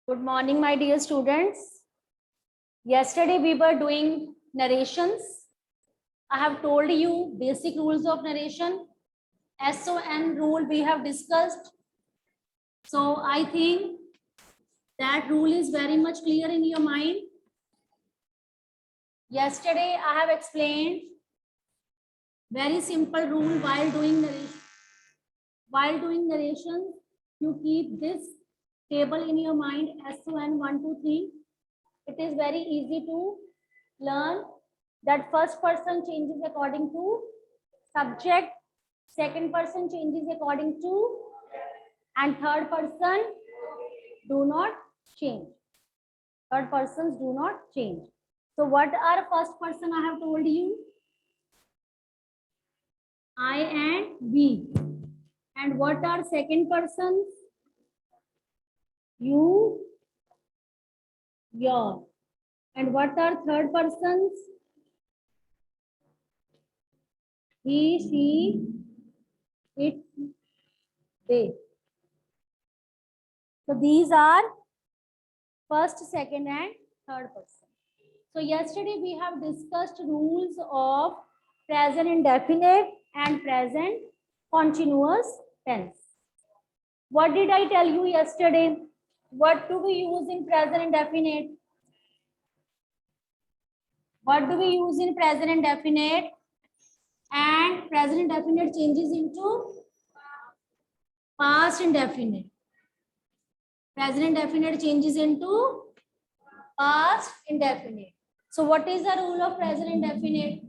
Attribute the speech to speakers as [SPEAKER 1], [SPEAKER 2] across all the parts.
[SPEAKER 1] Good morning, my dear students. Yesterday we were doing narrations. I have told you basic rules of narration. SON rule we have discussed. So I think that rule is very much clear in your mind. Yesterday I have explained very simple rule while doing narration. While doing narration, you keep this table in your mind, SON 1, 2, 3. It is very easy to learn that first person changes according to subject, second person changes according to, and third person do not change. Third persons do not change. So what are first person I have told you? I and we. And what are second persons? You, your. And what are third persons? He, she, it, they. So these are first, second, and third person. So yesterday we have discussed rules of present indefinite and present continuous tense. What did I tell you yesterday? What do we use in present indefinite? What do we use in present indefinite? And present indefinite changes into past indefinite. Present indefinite changes into past indefinite. So what is the rule of present indefinite?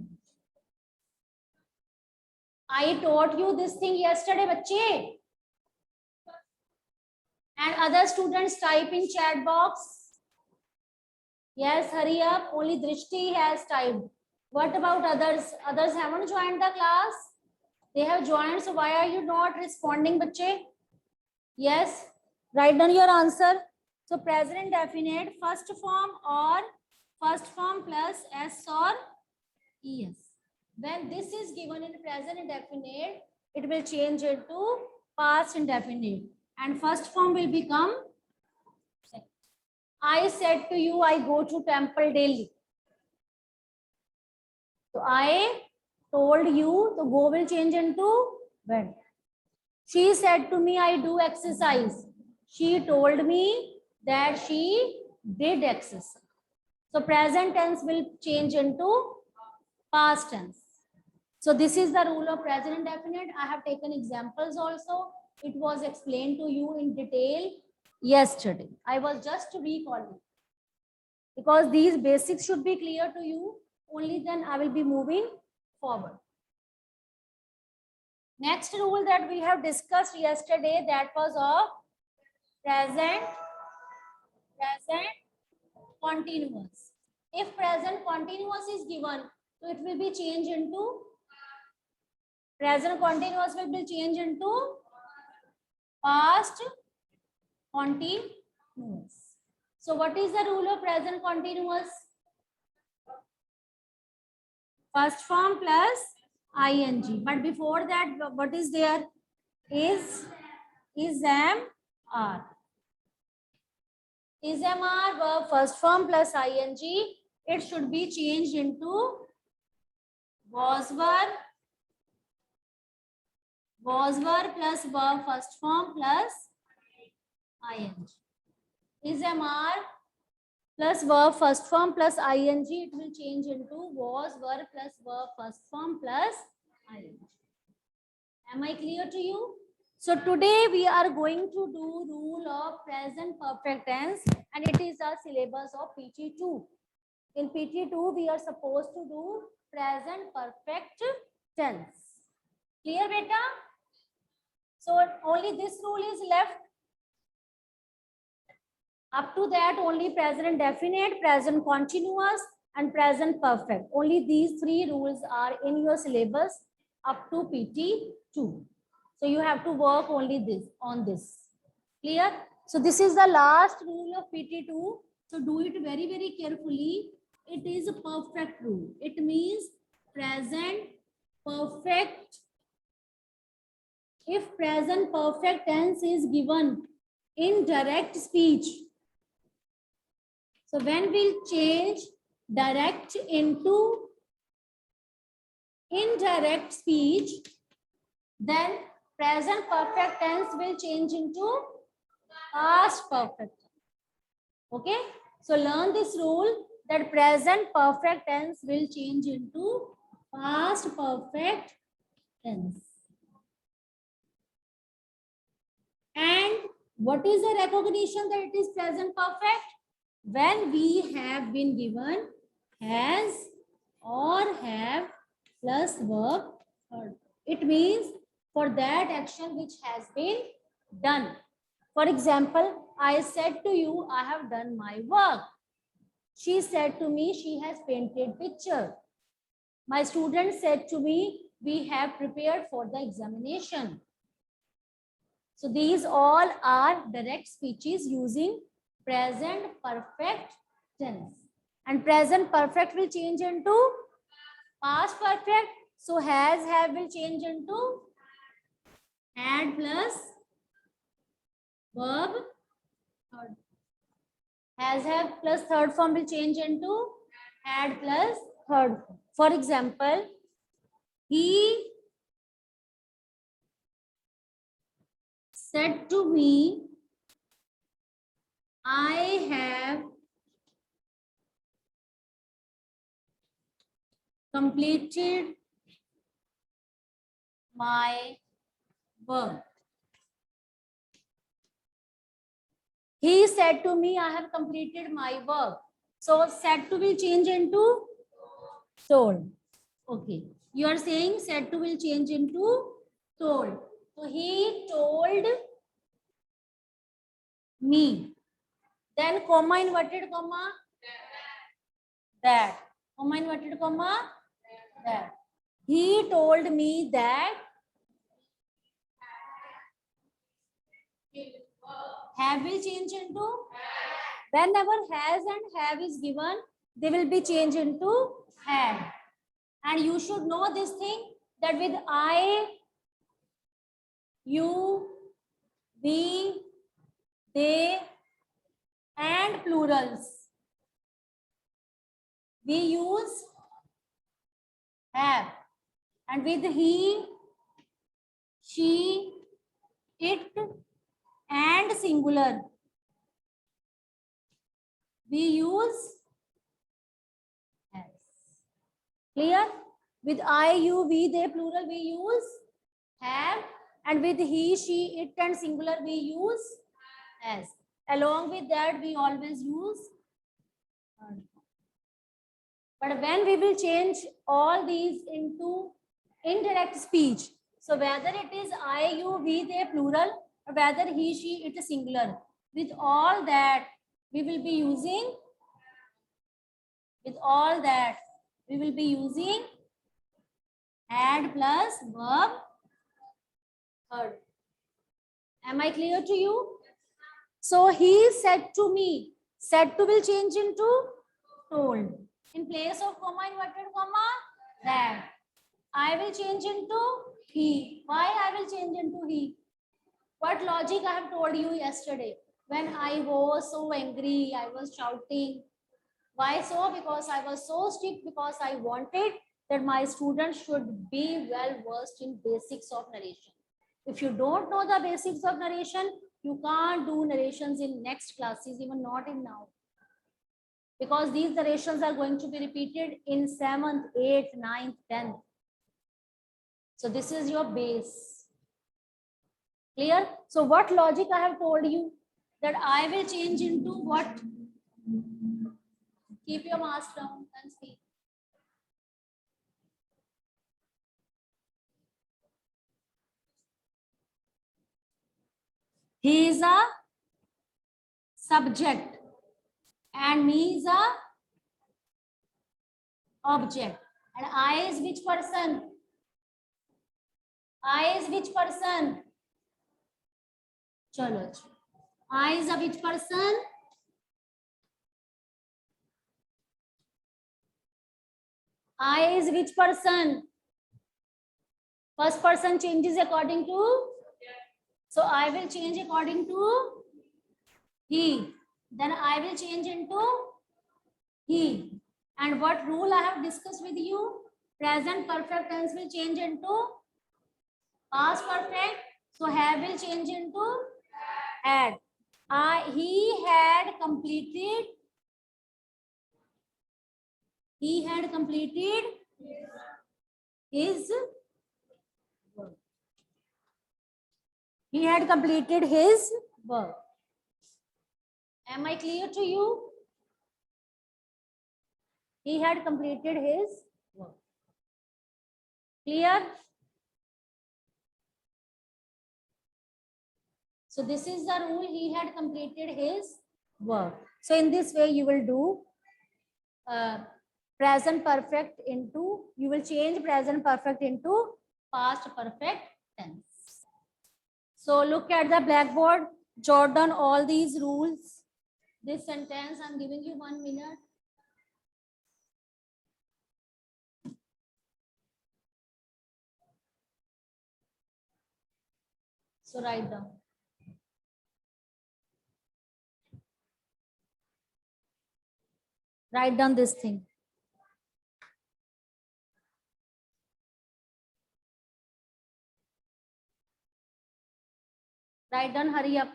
[SPEAKER 1] I taught you this thing yesterday, bache. And other students type in chat box. Yes, hurry up. Only Drishti has typed. What about others? Others haven't joined the class. They have joined. So why are you not responding, bache? Yes. Write down your answer. So present indefinite, first form or first form plus S or ES. When this is given in present indefinite, it will change into past indefinite. And first form will become second. I said to you, I go to temple daily. So I told you, the go will change into went. She said to me, I do exercise. She told me that she did exercise. So present tense will change into past tense. So this is the rule of present indefinite. I have taken examples also. It was explained to you in detail yesterday. I was just recalling. Because these basics should be clear to you. Only then I will be moving forward. Next rule that we have discussed yesterday, that was of present continuous. If present continuous is given, so it will be changed into present continuous will be changed into past continuous. So what is the rule of present continuous? First form plus ing. But before that, what is there? Is am, are. Is am, are verb first form plus ing. It should be changed into was were plus verb first form plus ing. Is am, are plus verb first form plus ing, it will change into was, were plus verb first form plus ing. Am I clear to you? So today we are going to do rule of present perfect tense, and it is a syllabus of PT2. In PT2 we are supposed to do present perfect tense. Clear, beta? So only this rule is left. Up to that, only present indefinite, present continuous, and present perfect. Only these three rules are in your syllabus up to PT2. So you have to work only on this. Clear? So this is the last rule of PT2. So do it very, very carefully. It is a perfect rule. It means present perfect. If present perfect tense is given in direct speech, So when we'll change direct into indirect speech, then present perfect tense will change into past perfect. Okay, so learn this rule that present perfect tense will change into past perfect tense. And what is the recognition that it is present perfect? When we have been given has or have plus verb heard. It means for that action which has been done. For example, I said to you, I have done my work. She said to me, she has painted picture. My student said to me, we have prepared for the examination. So these all are direct speeches using present perfect tense. And present perfect will change into past perfect. So has, have will change into had plus verb third. Has, have plus third form will change into had plus third. For example, he said to me, I have completed my work. He said to me, I have completed my work. So said to will change into told. Okay. You are saying said to will change into told. So he told me. Then comma inverted comma that. Comma inverted comma that. He told me that have will change into whenever has and have is given, they will be changed into had. And you should know this thing that with I, you, we, they, and plurals, we use have. And with he, she, it, and singular, we use has. Clear? With I, you, we, they, plural, we use have. And with he, she, it, and singular, we use has. Along with that, we always use heard. But when we will change all these into indirect speech, so whether it is I, you, we, they, plural, or whether he, she, it, singular, with all that, we will be using, had plus verb heard. Am I clear to you? So he said to me, said to will change into told. In place of comma inverted comma, that. I will change into he. Why I will change into he? What logic I have told you yesterday? When I was so angry, I was shouting. Why so? Because I was so strict, because I wanted that my students should be well versed in basics of narration. If you don't know the basics of narration, you can't do narrations in next classes, even not in now. Because these narrations are going to be repeated in 7th, 8th, 9th, 10th. So this is your base. Clear? So what logic I have told you? That I will change into what? Keep your mask down and speak. He is a subject and me is a object. And I is which person? I is which person? Chalo. I is a which person? I is which person? First person changes according to? So I will change according to he. Then I will change into he. And what rule I have discussed with you? Present perfect tense will change into past perfect. So have will change into had. He had completed. He had completed his work. He had completed his work. Am I clear to you? He had completed his work. Clear? So this is the rule. He had completed his work. So in this way, you will do present perfect into, you will change present perfect into past perfect tense. So look at the blackboard, jot down all these rules. This sentence, I'm giving you 1 minute. So write down. Write down this thing. Write down, hurry up.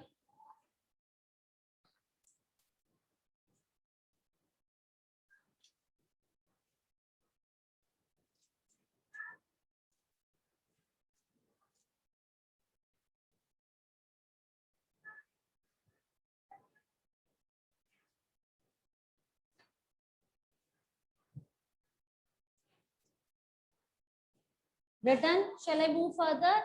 [SPEAKER 1] Written, shall I move further?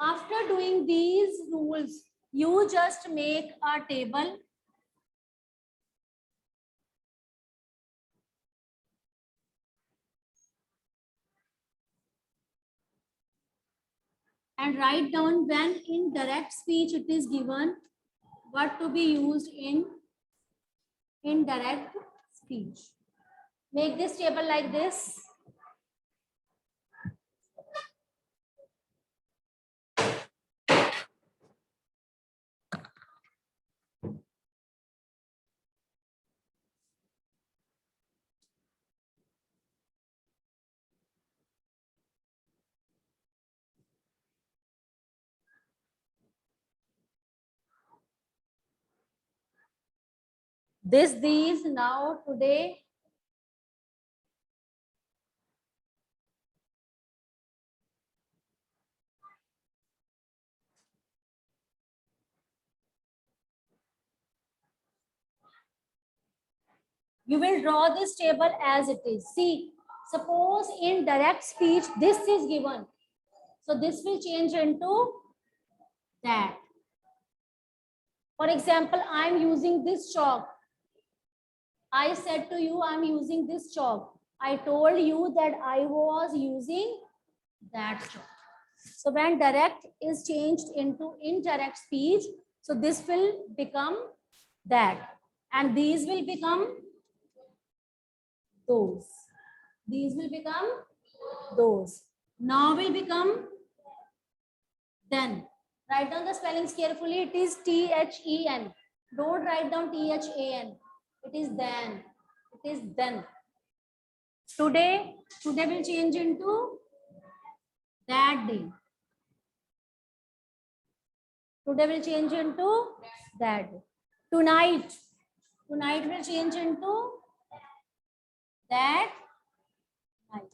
[SPEAKER 1] After doing these rules, you just make a table. And write down when in direct speech it is given, what to be used in indirect speech. Make this table like this. These now today. You will draw this table as it is. See, suppose in direct speech, this is given. So this will change into that. For example, I'm using this chalk. I said to you, I'm using this chalk. I told you that I was using that chalk. So when direct is changed into indirect speech, so this will become that. And these will become those. These will become those. Now will become then. Write down the spellings carefully. It is THEN. Don't write down THAN. It is then. It is then. Today will change into that day. Today will change into that day. Tonight will change into that night.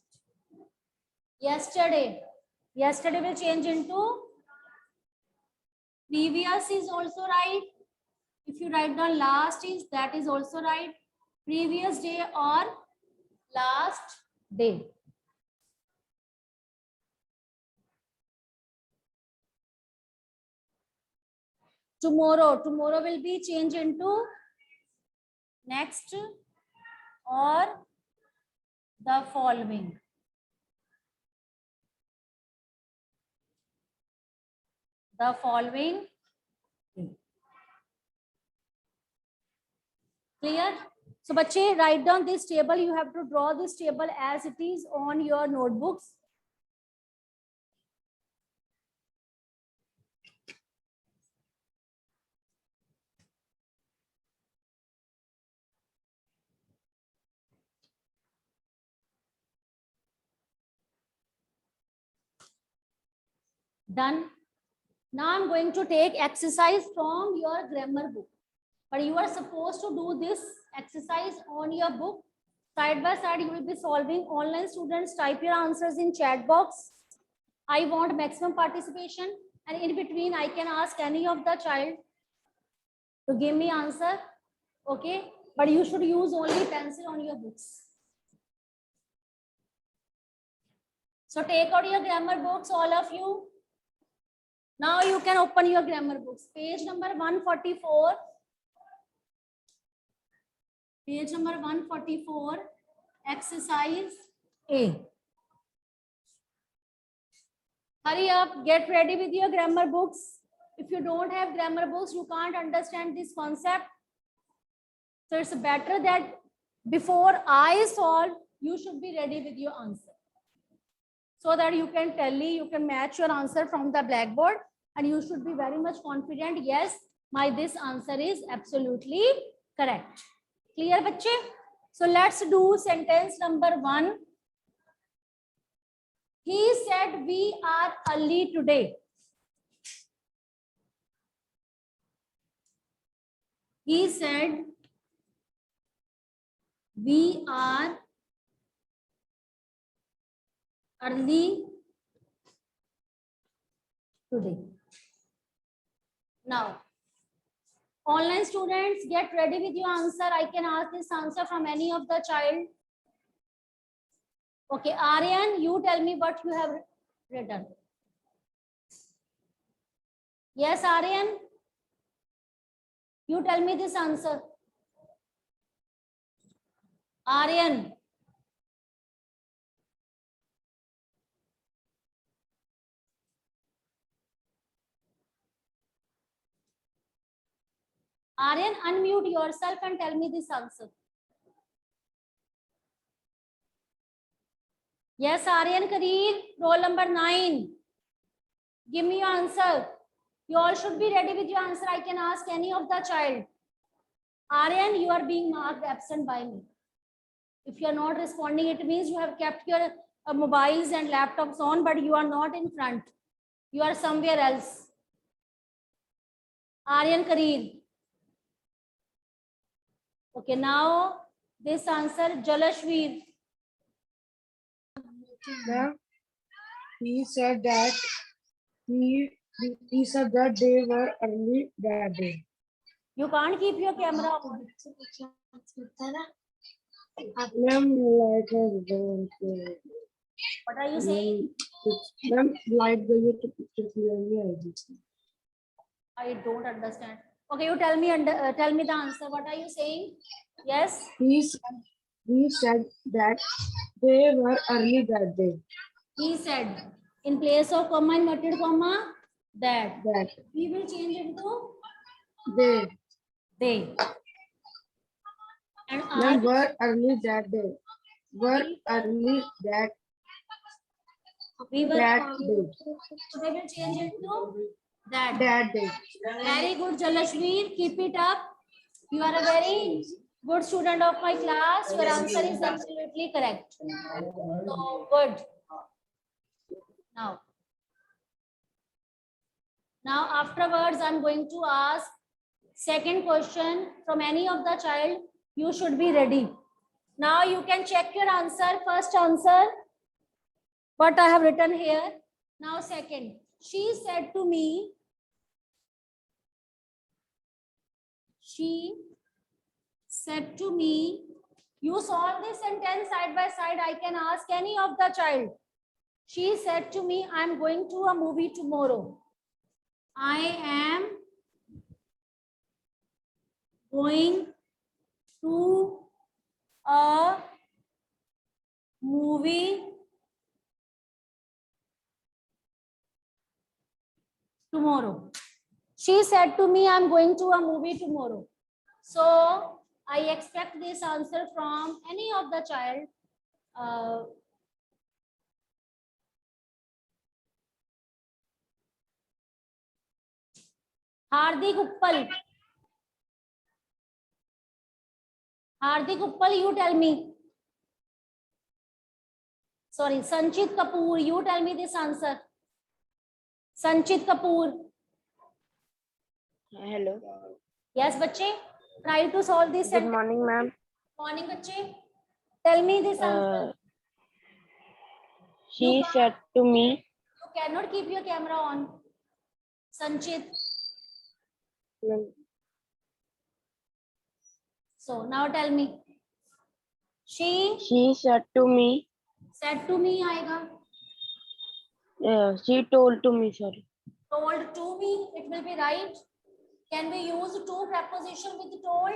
[SPEAKER 1] Yesterday will change into previous is also right. If you write down last is, that is also right. Previous day or last day. Tomorrow will be changed into next or the following. The following day. Clear? So बच्चे, write down this table. You have to draw this table as it is on your notebooks. Done. Now I'm going to take exercise from your grammar book. But you are supposed to do this exercise on your book. Side by side, you will be solving. Online students, type your answers in chat box. I want maximum participation. And in between, I can ask any of the child to give me answer. Okay? But you should use only pencil on your books. So take out your grammar books, all of you. Now you can open your grammar books. Page number 144. Page number 144. Exercise A. Hurry up, get ready with your grammar books. If you don't have grammar books, you can't understand this concept. So it's better that before I solve, you should be ready with your answer. So that you can tally, you can match your answer from the blackboard, and you should be very much confident. Yes, this answer is absolutely correct. Clear, bachche? So let's do sentence number 1. He said we are early today. He said we are early today. Now, online students, get ready with your answer. I can ask this answer from any of the child. Okay, Aryan, you tell me what you have written. Yes, Aryan, you tell me this answer. Aryan. Aryan, unmute yourself and tell me this answer. Yes, Aryan Kareer, roll number 9. Give me your answer. You all should be ready with your answer. I can ask any of the child. Aryan, you are being marked absent by me. If you are not responding, it means you have kept your mobiles and laptops on, but you are not in front. You are somewhere else. Aryan Kareer. Okay, now this answer, Jalashveer.
[SPEAKER 2] Yeah. He said that he said that they were early that day.
[SPEAKER 1] You can't keep your camera on.
[SPEAKER 2] Ma'am, light has gone.
[SPEAKER 1] What are you saying?
[SPEAKER 2] Ma'am, light गई तो picture clearly आएगी.
[SPEAKER 1] I don't understand. Okay, you tell me tell me the answer. What are you saying? Yes.
[SPEAKER 2] He said that they were early that day.
[SPEAKER 1] He said, in place of comma, inverted comma, that.
[SPEAKER 2] That
[SPEAKER 1] We will change into
[SPEAKER 2] they.
[SPEAKER 1] they. And
[SPEAKER 2] Ma'am, were early that day. Were early that
[SPEAKER 1] we were
[SPEAKER 2] that day.
[SPEAKER 1] So they will change into that.
[SPEAKER 2] That day.
[SPEAKER 1] Very good, Jalashveer. Keep it up. You are a very good student of my class. Your answer is absolutely correct. So good. Now afterwards, I'm going to ask second question from any of the child. You should be ready. Now you can check your answer. First answer, what I have written here. Now second, she said to me, you solve this sentence side by side. I can ask any of the child. She said to me, I'm going to a movie tomorrow. I am going to a movie tomorrow. She said to me, I'm going to a movie tomorrow. So I expect this answer from any of the child. Hardik Uppal. Hardik Uppal, you tell me. Sorry, Sanchit Kapoor, you tell me this answer. Sanchit Kapoor.
[SPEAKER 2] Hello.
[SPEAKER 1] Yes, bache. Try to solve this.
[SPEAKER 2] Good morning, ma'am.
[SPEAKER 1] Morning, bache. Tell me this answer.
[SPEAKER 2] She said to me.
[SPEAKER 1] You cannot keep your camera on. Sanchit. So now tell me.
[SPEAKER 2] She said to me.
[SPEAKER 1] Said to me आएगा.
[SPEAKER 2] She told to me. Sorry.
[SPEAKER 1] Told to me. It will be right. Can we use to preposition with told?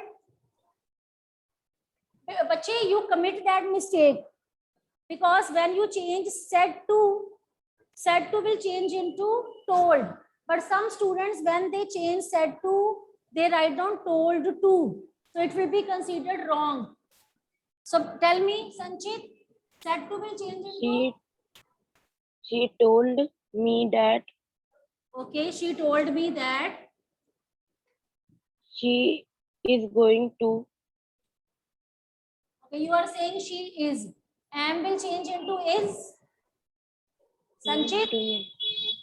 [SPEAKER 1] Bache, you commit that mistake because when you change said to will change into told. But some students, when they change said to, they write down told to. So it will be considered wrong. So tell me, Sanchit, said to will change into?
[SPEAKER 2] She told me that.
[SPEAKER 1] Okay, she told me that.
[SPEAKER 2] She is going to.
[SPEAKER 1] Okay, you are saying she is. Am will change into is. Sanchit,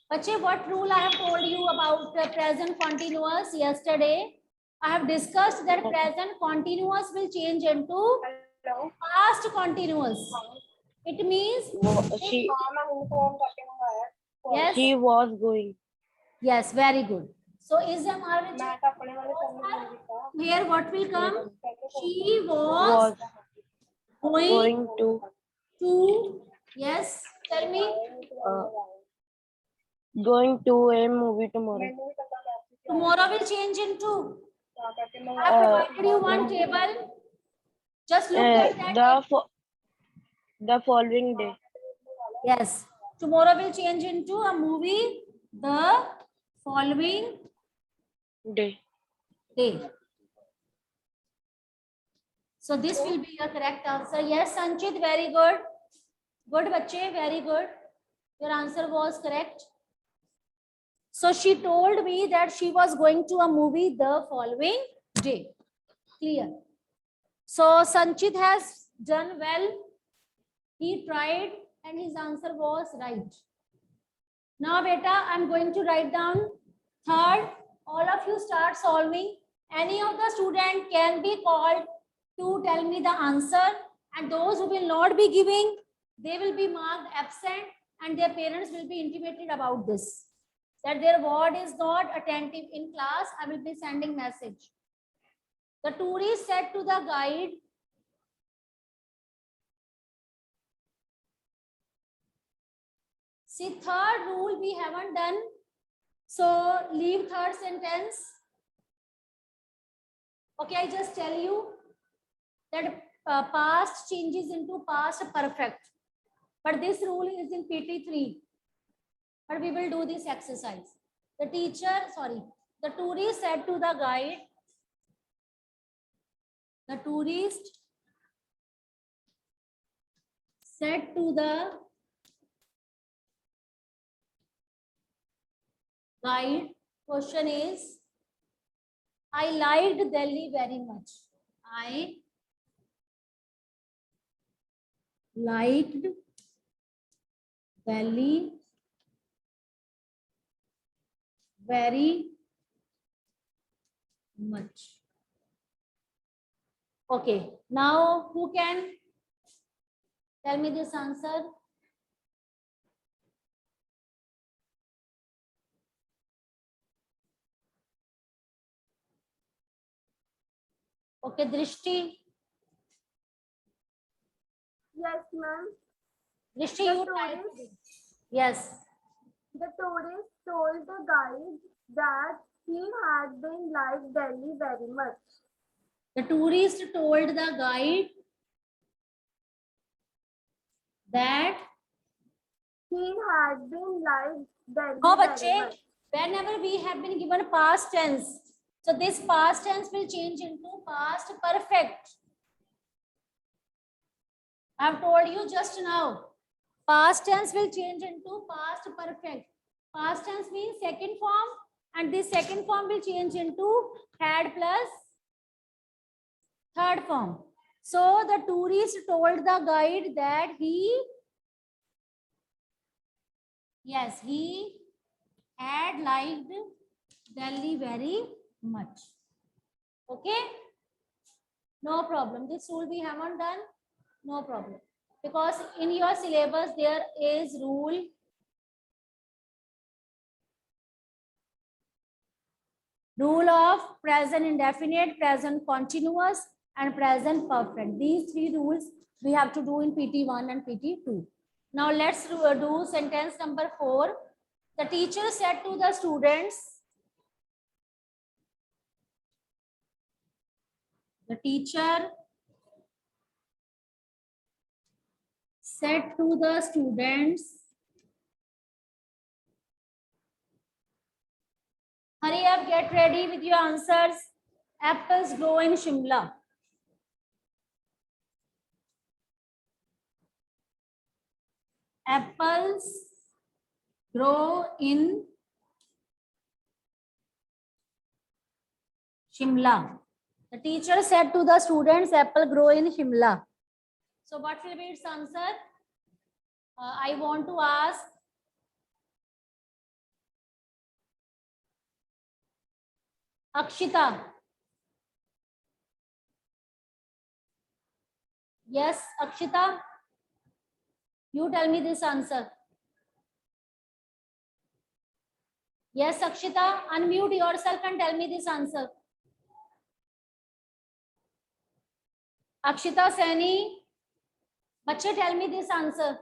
[SPEAKER 1] Bache, what rule I have told you about the present continuous yesterday? I have discussed that present continuous will change into past continuous. It means yes.
[SPEAKER 2] She was going.
[SPEAKER 1] Yes, very good. So is the here what will come? She was going to yes. Tell me.
[SPEAKER 2] Going to a movie tomorrow.
[SPEAKER 1] Tomorrow will change into. I provided you one table. Just look at that.
[SPEAKER 2] The following day.
[SPEAKER 1] Yes. Tomorrow will change into a movie the following
[SPEAKER 2] day.
[SPEAKER 1] So this will be your correct answer. Yes, Sanchit, very good. Good, bache, very good. Your answer was correct. So she told me that she was going to a movie the following day. Clear. So Sanchit has done well. He tried and his answer was right. Now, beta, I'm going to write down third. All of you start solving. Any of the student can be called to tell me the answer, and those who will not be giving, they will be marked absent and their parents will be intimated about this. That their ward is not attentive in class, I will be sending message. The tourist said to the guide, see, third rule we haven't done. So leave third sentence. Okay, I just tell you that past changes into past perfect. But this rule is in PT3. But we will do this exercise. The tourist said to the guide, the tourist said to the guide, question is, I liked Delhi very much. I liked Delhi very much. Okay, now who can tell me this answer? Okay, Drishti.
[SPEAKER 3] Yes, ma'am.
[SPEAKER 1] Drishti, you type. Yes.
[SPEAKER 3] The tourist told the guide that he had been liked Delhi very much.
[SPEAKER 1] The tourist told the guide that
[SPEAKER 3] he had been liked Delhi
[SPEAKER 1] no,
[SPEAKER 3] very
[SPEAKER 1] bache,
[SPEAKER 3] much.
[SPEAKER 1] whenever we have been given past tense, So this past tense will change into past perfect. I have told you just now. Past tense will change into past perfect. Past tense means second form, and this second form will change into had plus third form. So the tourist told the guide that he had liked Delhi very much. Okay? No problem. This rule we haven't done. No problem. Because in your syllabus there is rule of present indefinite, present continuous, and present perfect. These three rules we have to do in PT1 and PT2. Now let's do sentence number 4. The teacher said to the students, the teacher said to the students, hurry up, get ready with your answers. Apples grow in Shimla. Apples grow in Shimla. The teacher said to the students, apple grow in Shimla. So what will be its answer? I want to ask Akshita. Yes, Akshita. You tell me this answer. Yes, Akshita. Unmute yourself and tell me this answer. Akshita Saini. Bachche, tell me this answer.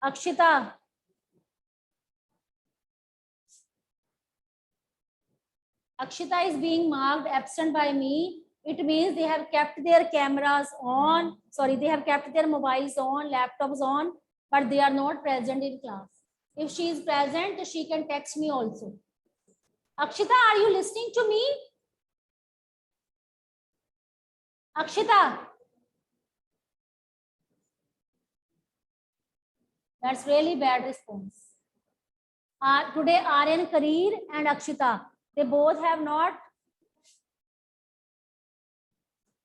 [SPEAKER 1] Akshita. Akshita is being marked absent by me. It means they have kept their cameras on. Sorry, they have kept their mobiles on, laptops on, but they are not present in class. If she is present, she can text me also. Akshita, are you listening to me? Akshita. That's really bad response. Today, Aryan Kareer and Akshita, they both have not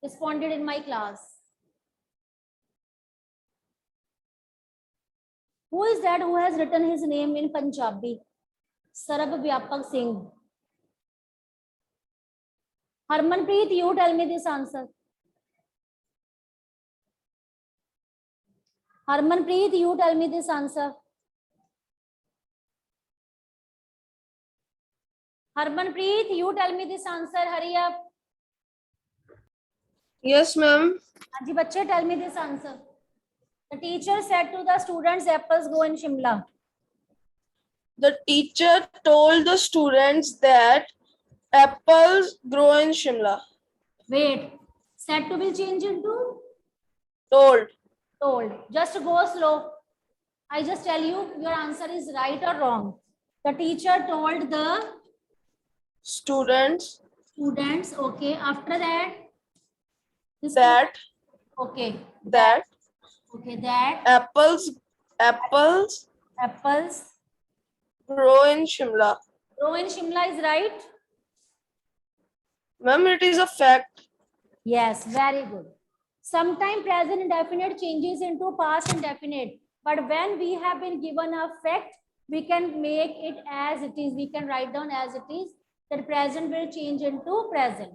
[SPEAKER 1] responded in my class. Who is that who has written his name in Punjabi? Sarab Vyapak Singh. Harmanpreet, you tell me this answer. Harmanpreet, you tell me this answer. Harmanpreet, you tell me this answer. Hurry up.
[SPEAKER 2] Yes, ma'am.
[SPEAKER 1] Anji bachche, tell me this answer. The teacher said to the students, apples grow in Shimla.
[SPEAKER 2] The teacher told the students that apples grow in Shimla.
[SPEAKER 1] Wait, said to will change into
[SPEAKER 2] Told.
[SPEAKER 1] told. Just go slow. I just tell you your answer is right or wrong. The teacher told the
[SPEAKER 2] Students
[SPEAKER 1] okay. After that,
[SPEAKER 2] that
[SPEAKER 1] okay,
[SPEAKER 2] that
[SPEAKER 1] okay, that
[SPEAKER 2] apples grow in Shimla.
[SPEAKER 1] grow in Shimla is right.
[SPEAKER 2] Ma'am, it is a fact.
[SPEAKER 1] Yes, very good. Sometimes present indefinite changes into past indefinite, but when we have been given a fact, we can make it as it is. We can write down as it is. That present will change into present.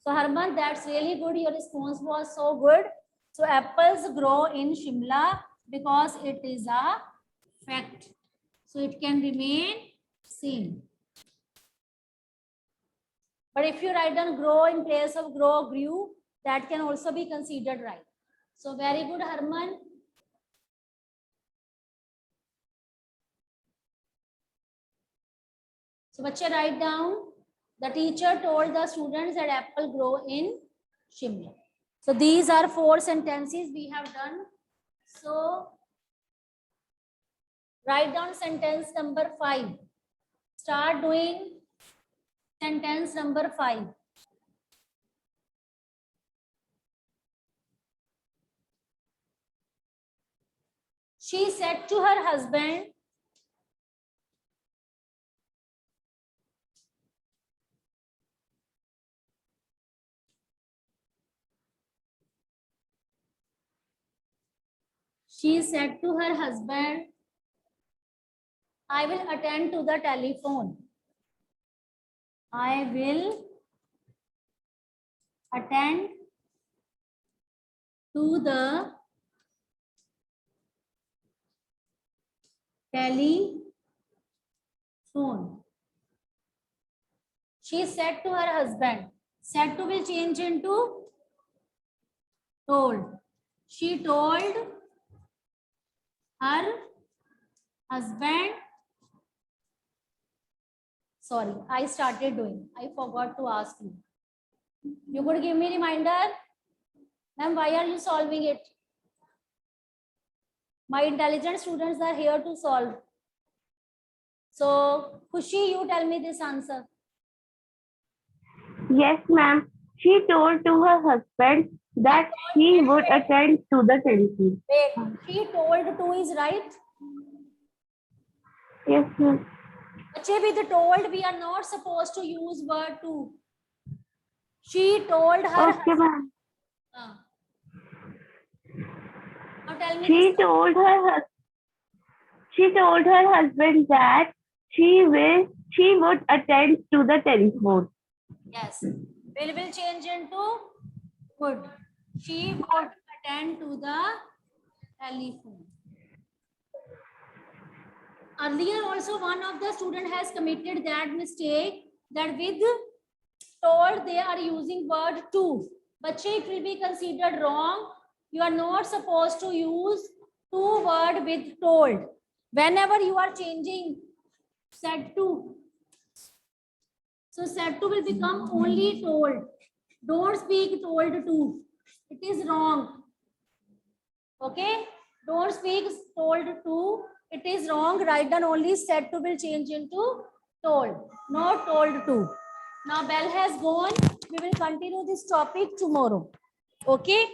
[SPEAKER 1] So Harman, that's really good. Your response was so good. So apples grow in Shimla because it is a fact. So it can remain same. But if you write down grow in place of grow, grew, that can also be considered right. So very good, Harman. So bache, write down, the teacher told the students that apple grow in Shimla. So these are 4 sentences we have done. So Write down sentence number 5. Start doing sentence number 5. She said to her husband, I will attend to the telephone. I will attend to the telephone. She said to her husband. Said to will change into told. She told her husband. Sorry, I started doing. I forgot to ask you. You could give me reminder? Ma'am, why are you solving it? My intelligent students are here to solve. So, Khushi, you tell me this answer.
[SPEAKER 4] Yes, ma'am. She told to her husband that she would attend to the telephone.
[SPEAKER 1] Wait, she told to is right.
[SPEAKER 4] Yes, ma'am.
[SPEAKER 1] Actually, with the told, we are not supposed to use word to. She told her.
[SPEAKER 4] Okay, ma'am.
[SPEAKER 1] Now tell me.
[SPEAKER 4] She told her husband that she would attend to the telephone.
[SPEAKER 1] Yes. Will change into would. She would attend to the telephone. Earlier also one of the student has committed that mistake that with told they are using word to. But it will be considered wrong. You are not supposed to use to word with told. Whenever you are changing said to. So said to will become only told. Don't speak told to. It is wrong. Okay? Don't speak told to. It is wrong. Write down only said to will change into told. Not told to. Now bell has gone. We will continue this topic tomorrow. Okay?